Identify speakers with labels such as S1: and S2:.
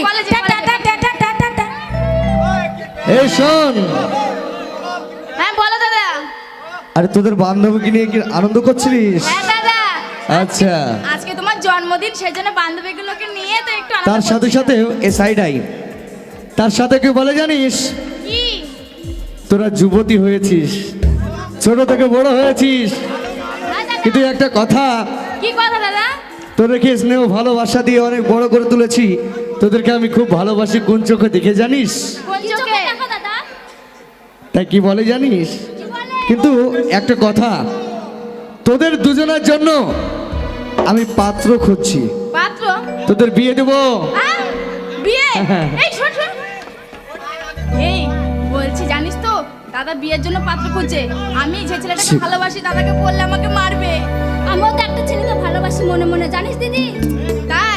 S1: আসি।
S2: এই শোন,
S1: হ্যাঁ বলো দাদা।
S2: আরে তোদের বান্ধবীকে নিয়ে কি আনন্দ করছিলিস?
S1: হ্যাঁ দাদা,
S2: আচ্ছা,
S1: আজকে তোমার জন্মদিন, সেই জন্য বান্ধবীগুলোকে নিয়ে তো একটু আনন্দ
S2: তার সাথে
S1: করছি।
S2: সাথে এ সাইডাই তার সাথে কেউ বলে জানিস,
S1: কি?
S2: তোরা যুবতী হয়েছিস, ছোট থেকে বড় হয়েছিস,
S1: হ্যাঁ দাদা।
S2: কিন্তু একটা কথা,
S1: কি কথা দাদা?
S2: তোদেরকে স্নেহ ভালোবাসা দিয়ে অনেক বড় করে তুলেছি, তোদেরকে আমি খুব ভালোবাসি, কোন চোখে দেখে জানিস?
S1: কোন চোখে দেখো দাদা?
S2: তাই কি বলে জানিস?
S1: কি বলে?
S2: কিন্তু একটা কথা, তোদের দুজনের জন্য আমি পাত্র খুঁজছি,
S1: পাত্র?
S2: তোদের বিয়ে দেবো।
S1: হ্যাঁ? বিয়ে?
S2: হ্যাঁ।
S1: এই শোন শোন, এই বলছি জানিস তো, দাদা বিয়ের জন্য পাত্র খুঁজছে। আমি যে ছেলেটাকে ভালোবাসি, দাদাকে বললে আমাকে মারবে।
S3: আমিও তো একটা ছেলেকে ভালোবাসি মনে মনে, জানিস দিদি?